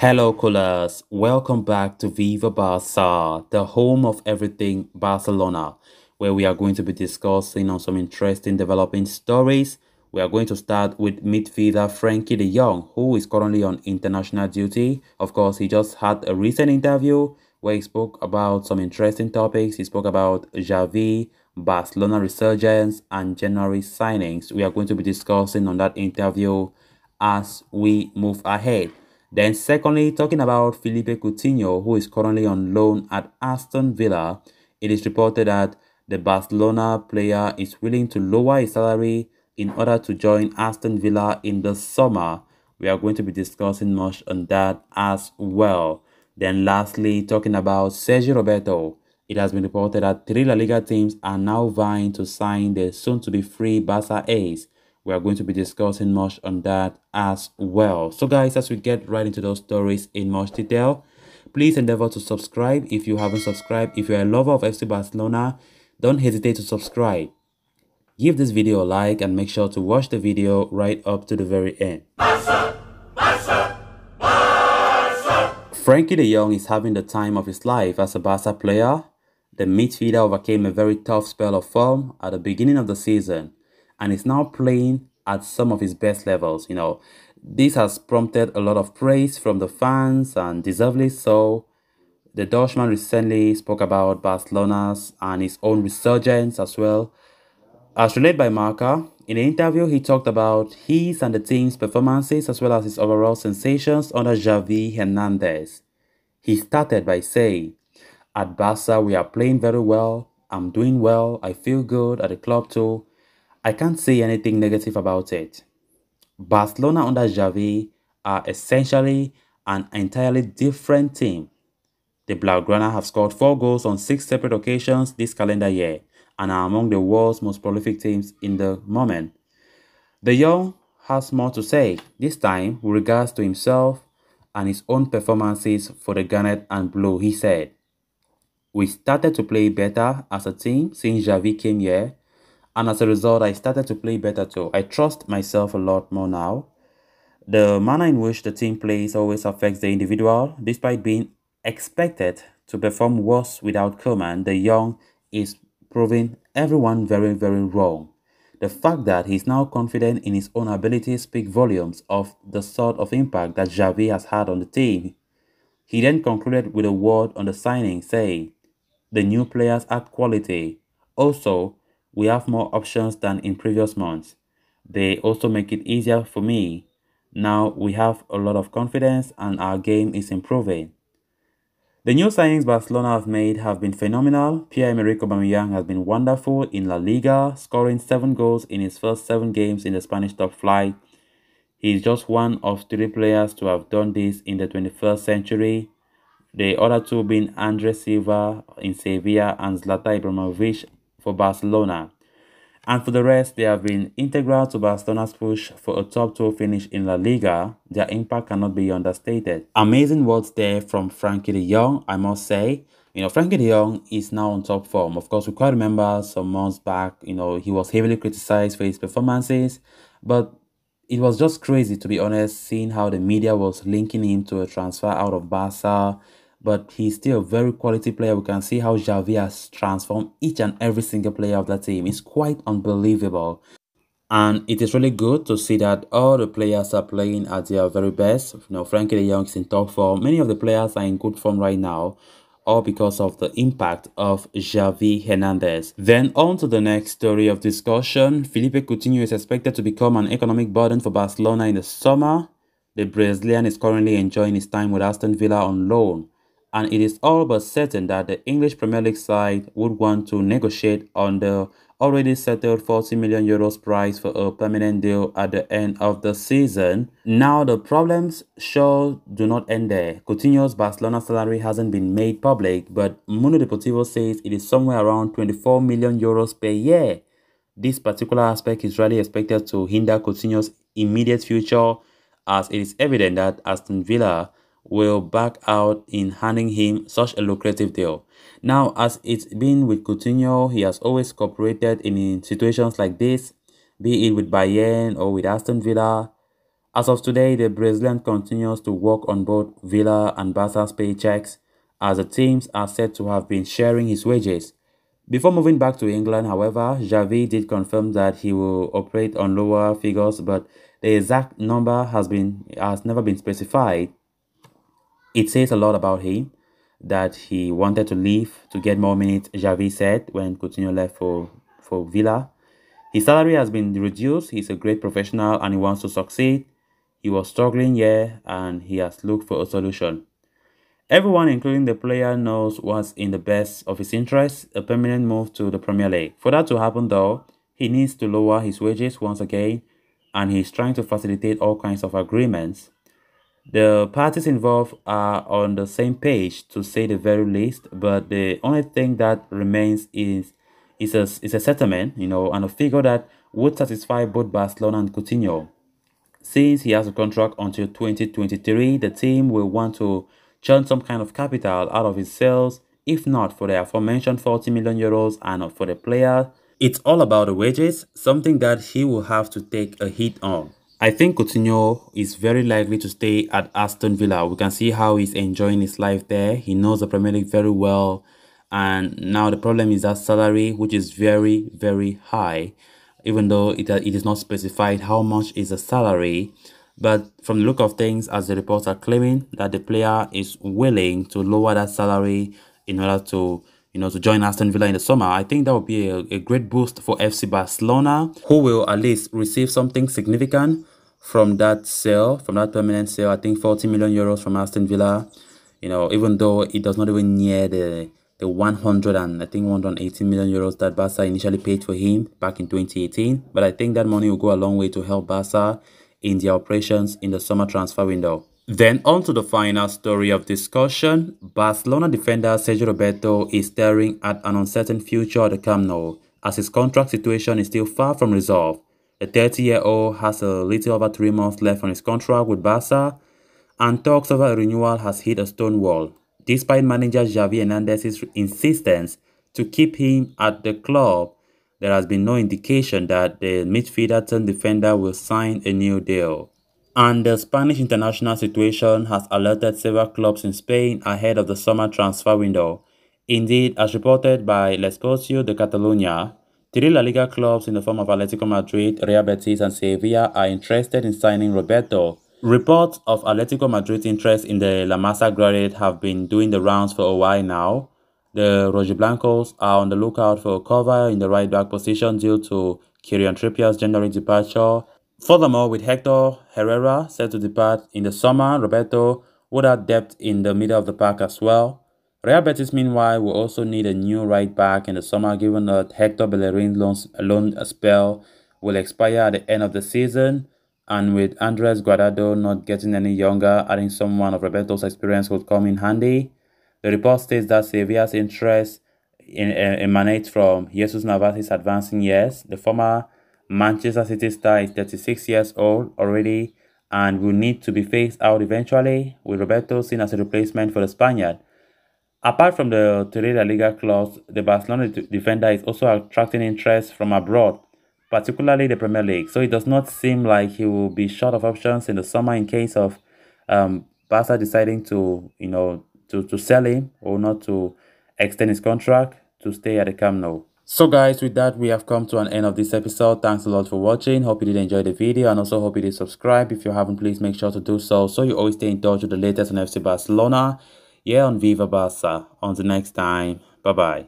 Hello, coolers. Welcome back to Viva Barca, the home of everything Barcelona, where we are going to be discussing on some interesting developing stories. We are going to start with midfielder Frenkie de Jong, who is currently on international duty. Of course, he just had a recent interview where he spoke about some interesting topics. He spoke about Xavi, Barcelona resurgence, and January signings. We are going to be discussing on that interview as we move ahead. Then secondly, talking about Philippe Coutinho, who is currently on loan at Aston Villa, it is reported that the Barcelona player is willing to lower his salary in order to join Aston Villa in the summer. We are going to be discussing much on that as well. Then lastly, talking about Sergi Roberto, it has been reported that 3 La Liga teams are now vying to sign the soon-to-be free Barca ace. We are going to be discussing much on that as well. So guys, as we get right into those stories in much detail, please endeavor to subscribe if you haven't subscribed. If you're a lover of FC Barcelona, don't hesitate to subscribe. Give this video a like and make sure to watch the video right up to the very end. Barca! Barca! Barca! Frenkie de Jong is having the time of his life as a Barca player. The midfielder overcame a very tough spell of form at the beginning of the season and is now playing at some of his best levels. This has prompted a lot of praise from the fans, and deservedly so. The Dutchman recently spoke about Barcelona's and his own resurgence as well. As relayed by Marca, in the interview he talked about his and the team's performances as well as his overall sensations under Xavi Hernandez. He started by saying, "At Barca we are playing very well, I'm doing well, I feel good at the club too. I can't say anything negative about it. Barcelona under Xavi are essentially an entirely different team. The Blaugrana have scored 4 goals on 6 separate occasions this calendar year and are among the world's most prolific teams in the moment." De Jong has more to say, this time with regards to himself and his own performances for the Garnet and Blue. He said, "We started to play better as a team since Xavi came here. And as a result, I started to play better too. I trust myself a lot more now. The manner in which the team plays always affects the individual. Despite being expected to perform worse without Koeman, De Jong is proving everyone very, very wrong. The fact that he's now confident in his own abilities speaks volumes of the sort of impact that Xavi has had on the team." He then concluded with a word on the signing, saying, "The new players add quality. Also, we have more options than in previous months. They also make it easier for me. Now we have a lot of confidence and our game is improving." The new signings Barcelona have made have been phenomenal. Pierre-Emerick Aubameyang has been wonderful in La Liga, scoring 7 goals in his first 7 games in the Spanish top flight. He is just one of 3 players to have done this in the 21st century. The other 2 being Andres Silva in Sevilla and Zlatan Ibrahimovic for Barcelona. And for the rest, they have been integral to Barcelona's push for a top 2 finish in La Liga. Their impact cannot be understated. Amazing words there from Frenkie de Jong, I must say. Frenkie de Jong is now on top form. Of course, we quite remember some months back, he was heavily criticized for his performances, but it was just crazy, to be honest, seeing how the media was linking him to a transfer out of Barca. But he's still a very quality player. We can see how Xavi has transformed each and every single player of that team. It's quite unbelievable. And it is really good to see that all the players are playing at their very best. Frenkie de Jong is in top form. Many of the players are in good form right now, all because of the impact of Xavi Hernandez. Then on to the next story of discussion. Philippe Coutinho is expected to become an economic burden for Barcelona in the summer. The Brazilian is currently enjoying his time with Aston Villa on loan, and it is all but certain that the English Premier League side would want to negotiate on the already settled 40 million euros price for a permanent deal at the end of the season. Now, the problems sure do not end there. Coutinho's Barcelona salary hasn't been made public, but Mundo Deportivo says it is somewhere around 24 million euros per year. This particular aspect is really expected to hinder Coutinho's immediate future, as it is evident that Aston Villa will back out in handing him such a lucrative deal. Now, as it's been with Coutinho, he has always cooperated in situations like this, be it with Bayern or with Aston Villa. As of today, the Brazilian continues to work on both Villa and Barca's paychecks, as the teams are said to have been sharing his wages. Before moving back to England, however, Xavi did confirm that he will operate on lower figures, but the exact number has never been specified. It says a lot about him that he wanted to leave to get more minutes, Xavi said when Coutinho left for Villa. His salary has been reduced. He's a great professional and he wants to succeed. He was struggling here and he has looked for a solution. Everyone, including the player, knows what's in the best of his interests, a permanent move to the Premier League. For that to happen though, he needs to lower his wages once again, and he's trying to facilitate all kinds of agreements. The parties involved are on the same page, to say the very least, but the only thing that remains is a settlement, and a figure that would satisfy both Barcelona and Coutinho. Since he has a contract until 2023, the team will want to churn some kind of capital out of his sales, if not for the aforementioned 40 million euros and for the player. It's all about the wages, something that he will have to take a hit on. I think Coutinho is very likely to stay at Aston Villa. We can see how he's enjoying his life there. He knows the Premier League very well. And now the problem is that salary, which is very, very high, even though it is not specified how much is the salary. But from the look of things, as the reports are claiming, that the player is willing to lower that salary in order to to join Aston Villa in the summer. I think that would be a great boost for FC Barcelona, who will at least receive something significant from that sale, from that permanent sale. I think 40 million euros from Aston Villa, even though it does not even near the 118 million euros that Barca initially paid for him back in 2018. But I think that money will go a long way to help Barca in their operations in the summer transfer window. Then on to the final story of discussion. Barcelona defender Sergi Roberto is staring at an uncertain future at the Camp Nou, as his contract situation is still far from resolved. The 30-year-old has a little over 3 months left on his contract with Barca, and talks over a renewal has hit a stone wall, despite manager Xavi Hernandez's insistence to keep him at the club. There has been no indication that the midfielder turned defender will sign a new deal. And the Spanish international situation has alerted several clubs in Spain ahead of the summer transfer window. Indeed, as reported by L'Espacio de Catalunya, 3 La Liga clubs in the form of Atletico Madrid, Real Betis and Sevilla are interested in signing Roberto. Reports of Atletico Madrid's interest in the La Masia graduate have been doing the rounds for a while now. The Rojiblancos are on the lookout for a cover in the right-back position due to Kieran Trippier's January departure. Furthermore, with Hector Herrera set to depart in the summer, Roberto would have depth in the middle of the pack as well. Real Betis, meanwhile, will also need a new right-back in the summer, given that Hector Bellerin's loan spell will expire at the end of the season. And with Andres Guardado not getting any younger, adding someone of Roberto's experience would come in handy. The report states that Sevilla's interest emanates from Jesus Navas's advancing years. The former Manchester City star is 36 years old already and will need to be phased out eventually, with Roberto seen as a replacement for the Spaniard. Apart from the three La Liga clubs, the Barcelona defender is also attracting interest from abroad, particularly the Premier League. So it does not seem like he will be short of options in the summer in case of Barca deciding to to sell him or not to extend his contract to stay at the Camp Nou. So guys, with that, we have come to an end of this episode. Thanks a lot for watching. Hope you did enjoy the video, and also hope you did subscribe. If you haven't, please make sure to do so you always stay in touch with the latest on FC Barcelona here on Viva Barca. Until next time, bye bye.